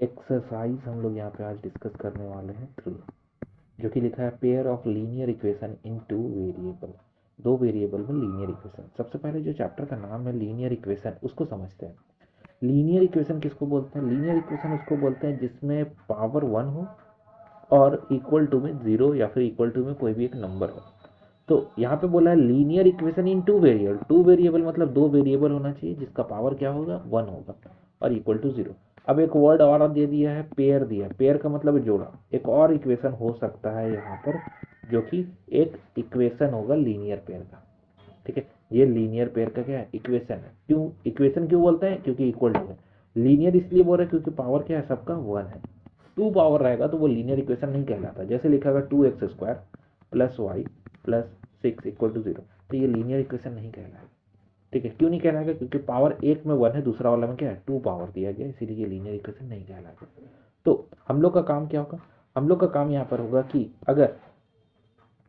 Exercise हम लोग यहाँ पे आज डिस्कस करने वाले हैं 3, जो कि लिखा है pair of linear equation in 2 variable, 2 variable में लीनियर इक्वेशन। सबसे पहले जो चैप्टर का नाम है लीनियर इक्वेशन, उसको समझते हैं। लीनियर इक्वेशन किसको बोलते हैं? लीनियर इक्वेशन उसको बोलते हैं जिसमें पावर 1 हो और इक्वल टू में 0 या फिर इक्वल टू में कोई भी एक नंबर हो। तो यहाँ पे बोला है linear equation in 2 variable. 2 variable मतलब 2 वेरिएबल होना चाहिए जिसका पावर क्या होगा, 1 होगा और इक्वल टू 0। अब एक वर्ड और दे दिया है, पेयर दिया है। पेयर का मतलब जोड़ा। एक और इक्वेशन हो सकता है यहाँ पर, जो कि एक इक्वेशन होगा लीनियर पेयर का। ठीक है, ये लीनियर पेयर का क्या है, इक्वेशन है। क्यों इक्वेशन क्यों बोलते हैं? क्योंकि इक्वल टू है। लीनियर इसलिए बोल रहे हैं क्योंकि पावर क्या है, सबका 1 है। 2 पावर रहेगा तो वो लीनियर इक्वेशन नहीं कहलाता। जैसे लिखा हुआ 2x² plus y plus 6 equal to 0, तो ये लीनियर इक्वेशन नहीं कहलाएगा। ठीक है, क्यों नहीं कहलाएगा? क्योंकि पावर एक में 1 है, दूसरा वाला में क्या है, 2 पावर दिया गया, इसीलिए ये लीनियर इक्वेशन नहीं कहलाएगा। तो हम लोग का काम क्या होगा? हम लोग का काम यहाँ पर होगा कि अगर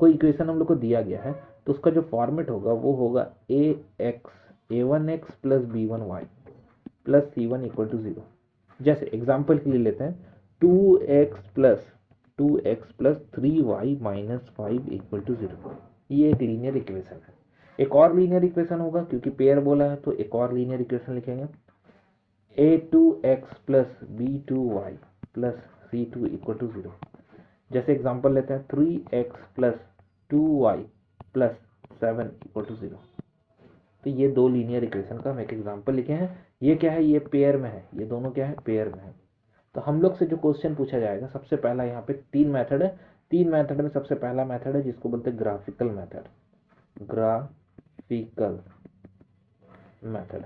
कोई इक्वेशन हम लोग को दिया गया है तो उसका जो फॉर्मेट होगा वो होगा a1x plus b1y plus c1 equal to 0। जैसे एग्जाम्पल के लिए लेते हैं 2x plus 3y minus 5 equal to 0। ये एक लीनियर इक्वेशन है। एक और लीनियर इक्वेशन होगा, क्योंकि पेयर बोला है तो एक और लीनियर इक्वेशन लिखेंगे a2x plus b2y plus c2 equal to 0। जैसे एग्जांपल लेते हैं 3x plus 2y plus 7 equal to 0। तो ये दो लीनियर इक्वेशन का हम एक एग्जांपल लिखे हैं। ये क्या है, ये पेयर में है, ये दोनों क्या है, पेयर में है। तो हम लोग से जो क्वेश्चन पूछा जाएगा, सबसे पहला यहाँ पे 3 मेथड है। 3 मेथड में सबसे पहला मेथड है जिसको बोलते हैं graphical method. Graphical method.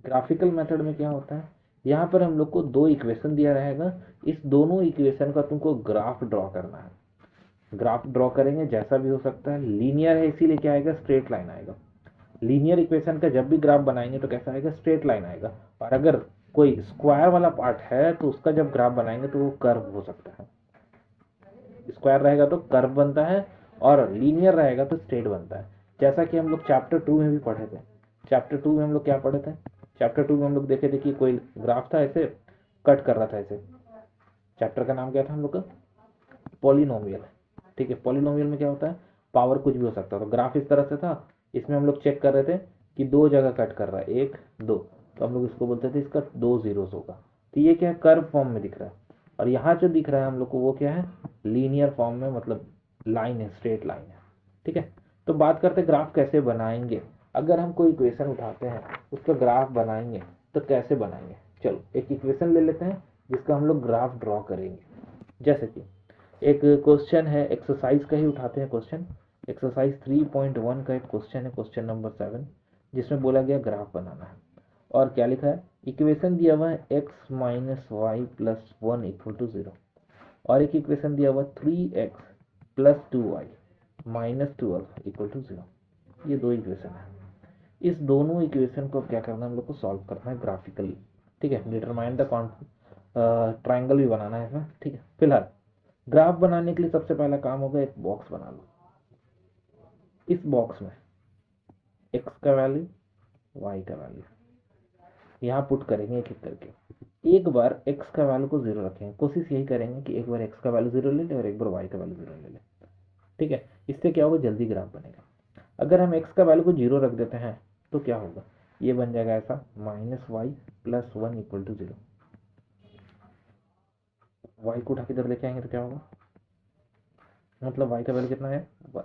Graphical method में क्या होता है, यहाँ पर हम लोग को 2 इक्वेशन दिया रहेगा। इस दोनों इक्वेशन का तुमको ग्राफ ड्रॉ करना है। ग्राफ ड्रॉ करेंगे, जैसा भी हो सकता है। लीनियर है इसीलिए क्या आएगा, स्ट्रेट लाइन आएगा। लीनियर इक्वेशन का जब भी ग्राफ बनाएंगे तो कैसा आएगा, स्ट्रेट लाइन आएगा। और अगर कोई स्क्वायर वाला पार्ट है तो उसका जब ग्राफ बनाएंगे तो वो कर्व हो सकता है। स्क्वायर रहेगा तो कर्व बनता है और लीनियर रहेगा तो स्ट्रेट बनता है। जैसा कि हम लोग चैप्टर 2 में भी पढ़े थे। चैप्टर 2 में हम लोग क्या पढ़े थे? चैप्टर 2 में हम लोग देखे थे कि कोई ग्राफ था, ऐसे कट कर रहा था ऐसे। चैप्टर का नाम क्या था हम लोग का? पॉलिनोमियल। ठीक है, पॉलिनोमियल में क्या होता है, पावर कुछ भी हो सकता है। तो ग्राफ इस तरह से था, इसमें हम लोग चेक कर रहे थे कि 2 जगह कट कर रहा है, 1 2, तो हम लोग इसको बोलते थे इसका 2 जीरोस होगा। तो ये क्या है, कर्व फॉर्म में दिख रहा है। और यहाँ जो दिख रहा है हम लोग को वो क्या है, लीनियर फॉर्म में, मतलब लाइन है, स्ट्रेट लाइन है। ठीक है, तो बात करते हैं ग्राफ कैसे बनाएंगे। अगर हम कोई इक्वेशन उठाते हैं उसका ग्राफ बनाएंगे तो कैसे बनाएंगे। चलो एक इक्वेशन ले लेते हैं जिसका हम लोग ग्राफ ड्रॉ करेंगे। जैसे कि एक क्वेश्चन है, एक्सरसाइज का ही उठाते हैं क्वेश्चन। एक्सरसाइज 3.1 का एक क्वेश्चन है, क्वेश्चन नंबर 7, जिसमें बोला गया ग्राफ बनाना है। और क्या लिखा है, इक्वेशन दिया हुआ है x minus y plus 1 equal to 0, और एक इक्वेशन दिया हुआ 3x plus 2y minus 12 equal to 0। ये दो इक्वेशन है। इस दोनों इक्वेशन को क्या करना है, हम लोग को सॉल्व करना है ग्राफिकली। ठीक है, डिटरमाइन द ट्राइंगल भी बनाना है इसमें। ठीक है, फिलहाल ग्राफ बनाने के लिए सबसे पहला काम होगा, एक बॉक्स बना लो। इस बॉक्स में x का वैल्यू, y का वैल्यू यहाँ पुट करेंगे एक एक करके। एक बार x का वैल्यू को 0 रखेंगे, कोशिश यही करेंगे कि एक बार x का वैल्यू 0 ले ले और एक बार y का वैल्यू 0 ले ले। ठीक है, इससे क्या होगा, जल्दी ग्राफ बनेगा। अगर हम x का वैल्यू को 0 रख देते हैं तो क्या होगा, ये बन जाएगा ऐसा, minus y plus 1 equal to 0। y को उठा के इधर लेके आएंगे तो क्या होगा, मतलब y का वैल्यू कितना है, 1।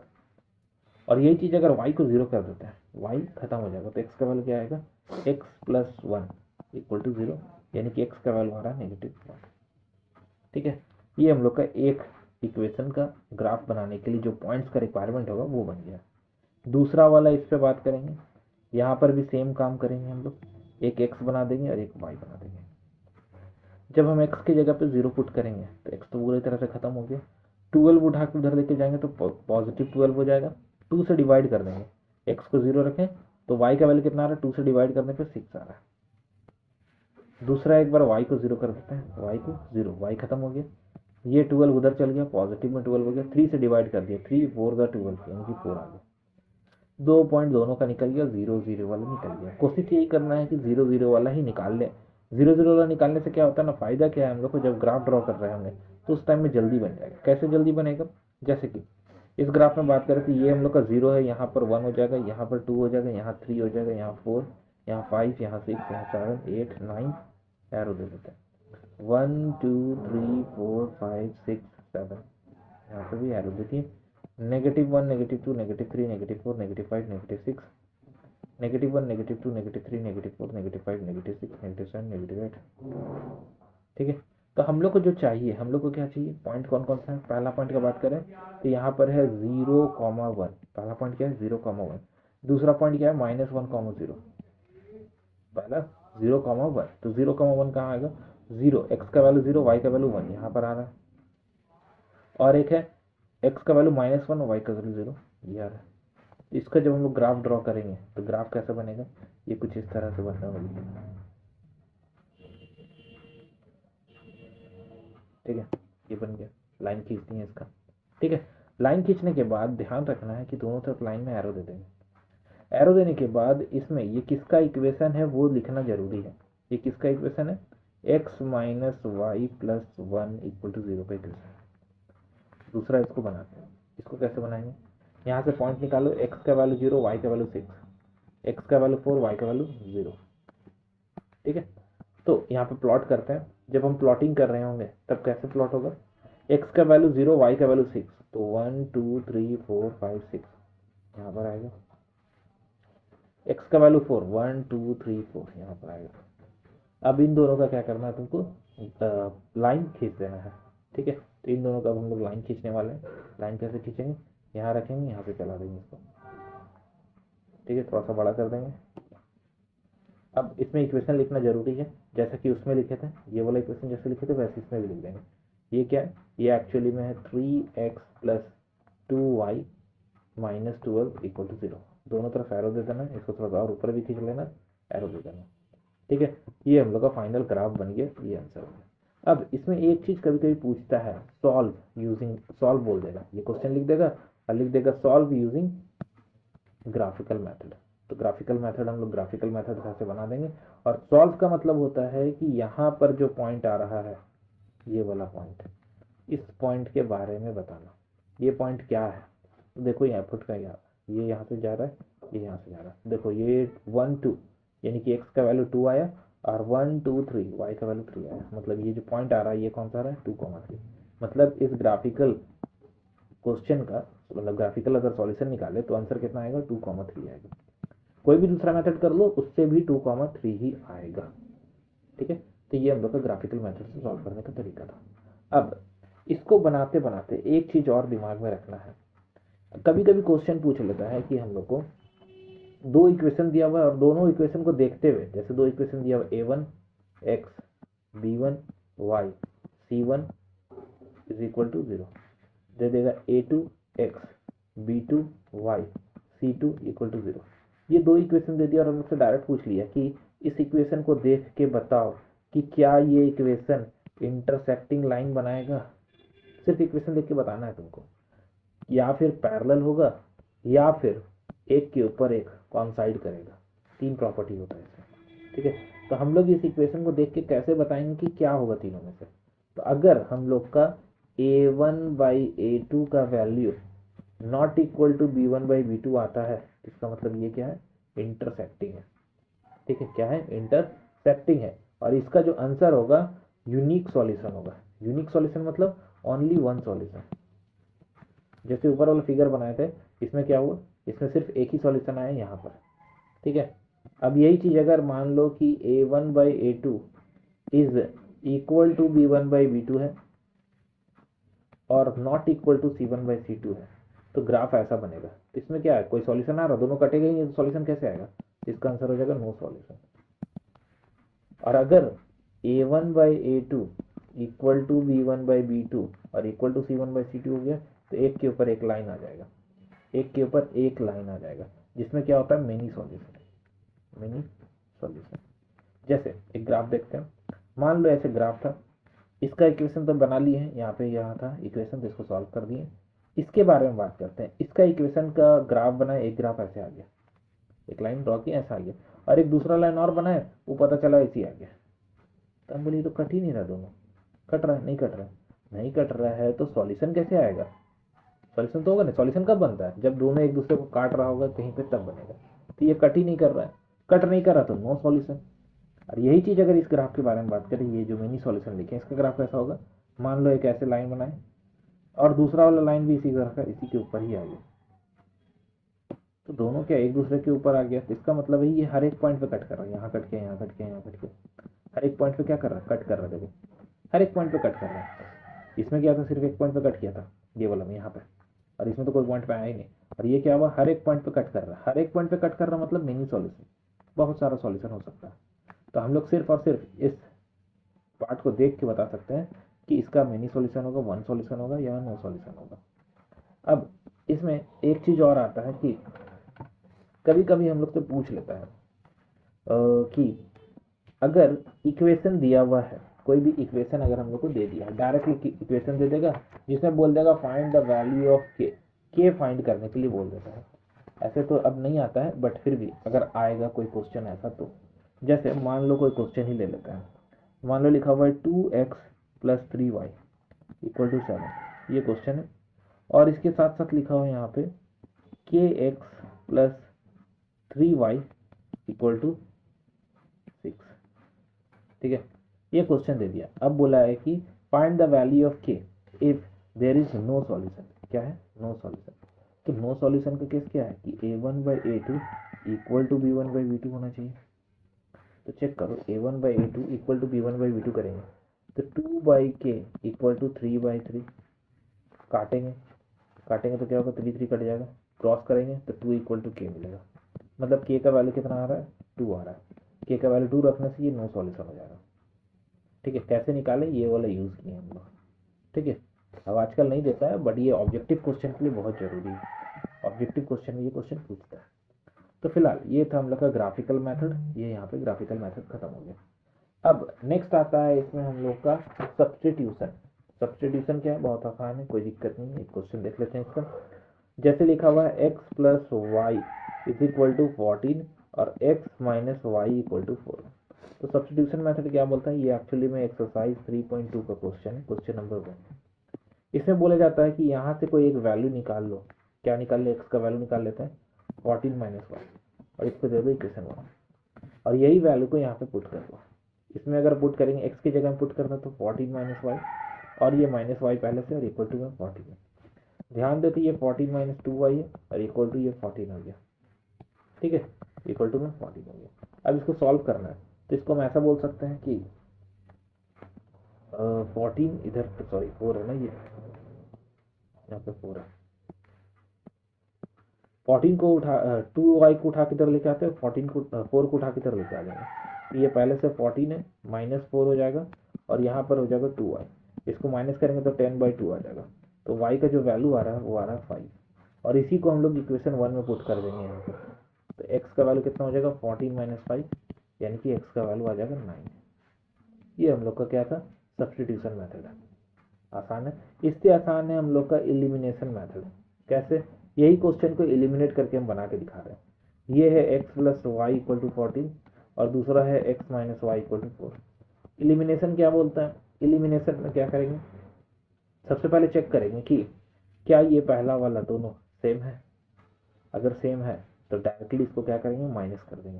और यही चीज अगर y को 0 कर देते हैं, y खत्म हो जाएगा, तो x का वैल्यू क्या आएगा, x प्लस 1 इक्वल टू 0, यानी कि x का वैल्यू आ रहा है -1। ठीक है, ये हम लोग का एक इक्वेशन का ग्राफ बनाने के लिए जो पॉइंट्स का रिक्वायरमेंट होगा वो बन गया। दूसरा वाला इस पे बात करेंगे। यहाँ पर भी सेम काम करेंगे हम लोग, एक x बना देंगे और एक y बना देंगे। जब हम x की जगह पे 0 पुट करेंगे तो x तो पूरी तरह से खत्म हो गया। 12 उठा के उधर लेके जाएंगे तो पॉजिटिव 12 हो जाएगा। 2 से डिवाइड कर देंगे, x को 0 रखें तो y का वैल्यू कितना आ रहा है, 2 से डिवाइड करने पे 6 आ रहा है। दूसरा एक बार y को 0 कर देते हैं, y को 0, y खत्म हो गया। ये 12 उधर चल गया, पॉजिटिव में 12 हो गया। 3 से डिवाइड कर दिया, 3 4 का 12, यानी कि 4 आ गया। 2 पॉइंट दोनों का निकल गया, 0 0 वाला निकल गया। कोशिश यही करना है कि 0 0 वाला ही निकाल ले, जीरो जीरो वाला निकालने से क्या होता है ना, फायदा क्या है हम लोग को, जब ग्राफ ड्रॉ कर रहे होंगे तो उस टाइम में जल्दी बन जाएगा। कैसे जल्दी बनेगा, जैसे कि इस ग्राफ में बात करें तो ये हम लोग का जीरो है, यहाँ पर वन हो जाएगा, यहाँ पर टू हो जाएगा, यहाँ थ्री हो जाएगा, यहाँ फोर, यहाँ फाइव, यहाँ सिक्स, यहाँ सेवन, एट, नाइन, एरो दे देते हैं, 1 2 3 4 5 6 7, यहाँ पर भी एरो देखिए, -1 -2 -3 -4 -5 -6, -1 -2 -3 -4 -5 -6 -7 -8। ठीक है, तो हम लोग को जो चाहिए, हम लोग को क्या चाहिए, पॉइंट कौन कौन सा है। पहला पॉइंट की बात करें तो यहाँ पर है 0,1, पहला पॉइंट क्या है 0,1। दूसरा पॉइंट क्या है -1,0, पहला 0,1, तो 0,1 कहाँ आएगा, जीरो, एक्स का वैल्यू जीरो, वाई का वैल्यू वन, यहाँ पर आ रहा है। और एक है एक्स का वैल्यू -1 और वाई का वैल्यू जीरो, ये आ रहा है। इसका जब हम लोग ग्राफ ड्रॉ करेंगे तो ग्राफ कैसा बनेगा, ये कुछ इस तरह से बनने वाली है। ठीक है, ये बन गया, लाइन खींचती है इसका। ठीक है, लाइन खींचने के बाद ध्यान रखना है कि दोनों तरफ लाइन में एरो दे देंगे। एरो देने के बाद इसमें ये किसका इक्वेशन है वो लिखना जरूरी है। ये किसका इक्वेशन है, x - y + 1 = 0 का इक्वेशन। दूसरा इसको बनाते हैं, इसको कैसे बनाएंगे, यहाँ से पॉइंट निकालो, x का वैल्यू 0, y का वैल्यू 6, x का वैल्यू 4, y का वैल्यू 0। ठीक है, तो यहाँ पे प्लॉट करते हैं। जब हम प्लॉटिंग कर रहे होंगे तब कैसे प्लॉट होगा, x का वैल्यू 0, y का वैल्यू 6, तो 1 2 3 4 5 6 यहाँ पर आएगा। x का वैल्यू 4, 1 2 3 4 यहाँ पर आएगा। अब इन दोनों का क्या करना है तुमको, लाइन खींच देना है। ठीक है, तो इन दोनों का हम लोग लाइन खींचने वाले हैं। लाइन कैसे खींचेंगे, यहाँ रखेंगे, यहाँ पे चला देंगे इसको। ठीक है, थोड़ा सा बड़ा कर देंगे। अब इसमें इक्वेशन लिखना जरूरी है, जैसा कि उसमें लिखे थे, ये वाला इक्वेशन जैसे लिखे थे वैसे इसमें भी लिख देंगे। ये क्या है, ये एक्चुअली में है 3x + 2y - 12 = 0। दोनों तरफ एरो दे देना, इसको थोड़ा सा और ऊपर भी खींच लेना, एरो दे देना। ठीक है, ये हम लोग का फाइनल ग्राफ बन गया, ये आंसर हो गया। अब इसमें एक चीज कभी कभी पूछता है, सॉल्व यूजिंग, सॉल्व बोल देगा, ये क्वेश्चन लिख देगा और लिख देगा सॉल्व यूजिंग ग्राफिकल मेथड। तो ग्राफिकल मेथड हम लोग ग्राफिकल मेथड से बना देंगे। और सॉल्व का मतलब होता है कि यहाँ पर जो पॉइंट आ रहा है, ये वाला पॉइंट, इस पॉइंट के बारे में बताना, ये पॉइंट क्या है। तो देखो यहाँ फुट का, ये यहाँ से जा रहा है, ये यहाँ से जा रहा है। देखो ये 1 2, यानी कि x का वैल्यू 2 आया और 1 2 3 y का वैल्यू 3 आया। मतलब ये जो पॉइंट आ रहा है ये कौन सा आ रहा है, 2,3। मतलब इस ग्राफिकल क्वेश्चन का, मतलब ग्राफिकल अगर सॉल्यूशन निकाले तो आंसर कितना आएगा, 2,3 आएगा। कोई भी दूसरा मेथड कर लो उससे भी 2,3 ही आएगा। ठीक है, तो ये हम लोग का ग्राफिकल मेथड से सॉल्व करने का तरीका था। अब इसको बनाते बनाते एक चीज और दिमाग में रखना है। कभी कभी क्वेश्चन पूछ लेता है कि हम लोग को दो इक्वेशन दिया हुआ है और दोनों इक्वेशन को देखते हुए, जैसे दो इक्वेशन दिया हुआ a1 x b1 y c1 = 0, दे देगा a2 x b2 y c2 = 0। ये दो इक्वेशन दे दिया और हमसे डायरेक्ट पूछ लिया कि इस इक्वेशन को देख के बताओ कि क्या ये इक्वेशन इंटरसेक्टिंग लाइन बनाएगा। सिर्फ इक्वेशन देख के बताना है तुमको, या फिर पैरेलल होगा, या फिर एक के ऊपर एक कॉन्साइड करेगा। तीन प्रॉपर्टी होता है इसमें। ठीक है, तो हम लोग इस इक्वेशन को देख के कैसे बताएंगे कि क्या होगा तीनों में से। तो अगर हम लोग का a1/a2 का value not equal to b1/b2 आता है, इसका मतलब ये क्या है, इंटरसेक्टिंग है। ठीक है, क्या है, इंटरसेक्टिंग है। और इसका जो आंसर होगा यूनिक सॉल्यूशन होगा। यूनिक सॉल्यूशन मतलब ओनली वन सॉल्यूशन। जैसे ऊपर वाला फिगर बनाए थे, इसमें क्या हुआ, इसमें सिर्फ एक ही सॉल्यूशन आया यहाँ पर। ठीक है, अब यही चीज अगर मान लो कि a1/a2 is equal to b1/b2 है और नॉट इक्वल टू c1/c2 है, तो ग्राफ ऐसा बनेगा। इसमें क्या है, कोई सॉल्यूशन आ रहा, दोनों कटेगा ही नहीं, तो सॉल्यूशन कैसे आएगा, इसका आंसर हो जाएगा नो सॉल्यूशन। और अगर a1/a2 इक्वल टू b1/b2 और इक्वल टू c1/c2 हो गया, तो एक के ऊपर एक लाइन आ जाएगा, एक के ऊपर एक लाइन आ जाएगा, जिसमें क्या होता है, मेनी सॉल्यूशन। मेनी सॉल्यूशन, जैसे एक ग्राफ देखते हैं। मान लो ऐसे ग्राफ था, इसका इक्वेशन तो बना लिए हैं, यहाँ पे यहाँ था इक्वेशन, तो इसको सॉल्व कर दिए। इसके बारे में बात करते हैं। इसका इक्वेशन का ग्राफ बनाए, एक ग्राफ ऐसे आ गया, एक लाइन ड्रॉ की ऐसा आ गया, और एक दूसरा लाइन और बनाए, वो पता चला ऐसी आ गया। तो हम बोले ये तो कट ही नहीं रहा, दोनों कट रहा है, नहीं कट रहा है, नहीं कट रहा है तो सॉल्यूशन कैसे आएगा? सॉल्यूशन तो होगा नहीं। सॉल्यूशन कब बनता है? जब दोनों एक दूसरे को काट रहा होगा कहीं पे, तब बनेगा। तो ये कट ही नहीं कर रहा है, कट नहीं कर रहा तो नो सॉल्यूशन। और यही चीज अगर इस ग्राफ के बारे में बात करें, ये जो मिनी सॉल्यूशन लिखे इसका ग्राफ कैसा होगा? मान लो एक ऐसे लाइन बनाए और दूसरा वाला लाइन भी इसी ग्राफ का, इसी के ऊपर ही आ गया, तो दोनों क्या एक दूसरे के ऊपर आ गया। तो इसका मतलब है ये हर एक पॉइंट पे कट कर रहा है, यहाँ कट के, यहाँ कट के, यहाँ कट के, हर एक पॉइंट पे क्या कर रहा है? कट कर रहा है। देखो हर एक पॉइंट पे कट कर रहा है। इसमें क्या था? सिर्फ एक पॉइंट पे कट किया था, ये वाला में यहाँ पे, और इसमें तो कोई पॉइंट पे आया ही नहीं। और ये क्या हुआ? हर एक पॉइंट पे कट कर रहा है। हर एक पॉइंट पे कट कर रहा मतलब मिनी सॉल्यूशन, बहुत सारा सॉल्यूशन हो सकता है। तो हम लोग सिर्फ और सिर्फ इस पार्ट को देख के बता सकते हैं कि इसका मिनी सॉल्यूशन होगा, वन सॉल्यूशन होगा या नो सॉल्यूशन होगा। अब इसमें एक चीज और आता है कि कभी कभी हम लोग से पूछ लेता है कि अगर इक्वेशन दिया हुआ है, कोई भी इक्वेशन अगर हम लोग को दे दिया है, डायरेक्टली इक्वेशन दे देगा जिसमें बोल देगा फाइंड द वैल्यू ऑफ के फाइंड करने के लिए बोल देता है। ऐसे तो अब नहीं आता है, बट फिर भी अगर आएगा कोई क्वेश्चन ऐसा, तो जैसे मान लो कोई क्वेश्चन ही ले लेते हैं। मान लो लिखा हुआ है 2x plus 3y equal to 7, ये क्वेश्चन है। और इसके साथ साथ लिखा हुआ है यहाँ पे kx plus 3y equal to 6। ठीक है, ये क्वेश्चन दे दिया। अब बोला है कि find the value of k if there is no solution. क्या है? No solution. तो नो सॉल्यूशन का केस क्या है कि a1/a2 इक्वल टू b1/b2 होना चाहिए। तो चेक करो, a1/a2 इक्वल टू b1/b2 करेंगे तो 2/k इक्वल टू 3/3। काटेंगे, काटेंगे तो क्या होगा? 3 3 कट जाएगा। क्रॉस करेंगे तो 2 इक्वल टू k मिलेगा। मतलब k का वैल्यू कितना आ रहा है? 2 आ रहा है। k का वैल्यू 2 रखने से ये नो सॉल्यूशन हो जाएगा। ठीक है, कैसे निकालें ये वाला यूज़ किए हम लोग। ठीक है, अब आजकल नहीं देता है, बट ये ऑब्जेक्टिव क्वेश्चन के लिए बहुत जरूरी है। ऑब्जेक्टिव क्वेश्चन में ये क्वेश्चन पूछता है। तो फिलहाल ये था हम लोग का ग्राफिकल मेथड, ये यहाँ पे ग्राफिकल मेथड खत्म हो गया। अब नेक्स्ट आता है इसमें हम लोग का सब्सटीट्यूशन। सब्सटीट्यूशन क्या है? बहुत आसान है, कोई दिक्कत नहीं है। एक क्वेश्चन देख लेते हैं इसका। जैसे लिखा हुआ है x plus y is equal to 14 और x minus y equal to 4। तो सब्सटीट्यूशन मेथड क्या बोलता है? ये एक्चुअली में एक्सरसाइज 3.2 का क्वेश्चन है, क्वेश्चन नंबर 1। इसमें बोला जाता है कि यहाँ से कोई एक वैल्यू निकाल लो। क्या निकाल ले? x का वैल्यू निकाल लेते हैं 14 माइनस वाई, और इसको दे दो इक्वेशन 1, और यही वैल्यू को यहाँ पे पुट कर दो। इसमें अगर पुट करेंगे x की जगह में पुट करना तो 14 माइनस वाई, और ये माइनस वाई पहले से, और इक्वल टू में 14। ध्यान देते ये 14 माइनस 2y है और इक्वल टू ये 14 हो गया। ठीक है, इक्वल टू में 14 हो गया। अब इसको सॉल्व करना है, तो इसको हम ऐसा बोल सकते हैं कि 14 इधर, सॉरी 4 है ना, ये यहाँ पे 4 है। 14 को उठा 2y को उठा के इधर लेके आते हैं, 14 को 4 को उठा के इधर लेके आ जाएंगे। ये पहले से 14 है, माइनस 4 हो जाएगा, और यहाँ पर हो जाएगा 2y। इसको माइनस करेंगे तो 10/2 आ जाएगा। तो y का जो वैल्यू आ रहा है वो आ रहा है 5, और इसी को हम लोग इक्वेशन 1 में पुट कर देंगे यहाँ पर। तो x का वैल्यू कितना हो जाएगा? 14 माइनस 5, यानी कि x का वैल्यू आ जाएगा 9। ये हम लोग का क्या था? सब्सटीट्यूशन मेथड है। आसान है। इससे आसान है हम लोग का एलिमिनेशन मेथड। कैसे? यही क्वेश्चन को एलिमिनेट करके हम बना के दिखा रहे हैं। ये है x plus y equal to 14 और दूसरा है x minus y equal to 4। Elimination क्या बोलता है? एलिमिनेशन में क्या करेंगे? सबसे पहले चेक करेंगे कि क्या ये पहला वाला दोनों सेम है। अगर सेम है तो डायरेक्टली इसको क्या करेंगे? माइनस कर देंगे।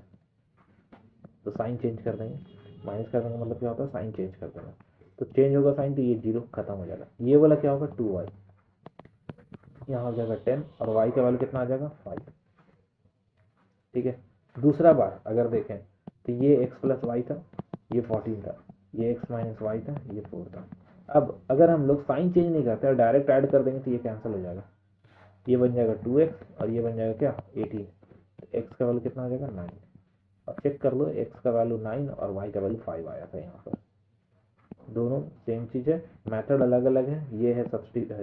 तो साइन चेंज कर देंगे। माइनस कर देंगे मतलब क्या होता है? साइन चेंज कर देंगे। तो चेंज होगा साइन, तो ये 0 खत्म हो जाएगा। ये वाला क्या होगा? 2y, यहाँ हो जाएगा 10, और y का वैल्यू कितना आ जाएगा? 5। ठीक है, दूसरा बार अगर देखें तो ये x प्लस वाई था, ये 14 था, ये x माइनस वाई था, ये 4 था। अब अगर हम लोग साइन चेंज नहीं करते और डायरेक्ट ऐड कर देंगे तो ये कैंसिल हो जाएगा। ये बन जाएगा 2x और ये बन जाएगा क्या? 18। तो x का वैल्यू कितना आ जाएगा? 9। और चेक कर लो, x का वैल्यू 9 और y का वैल्यू 5 आया था यहाँ पर। दोनों सेम चीज़ है, मेथड अलग अलग है। ये है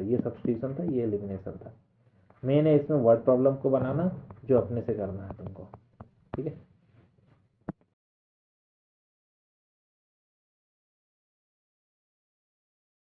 ये सब्स्टिट्यूशन था, ये एलिमिनेशन था। मेन है इसमें वर्ड प्रॉब्लम को बनाना, जो अपने से करना है तुमको। ठीक है।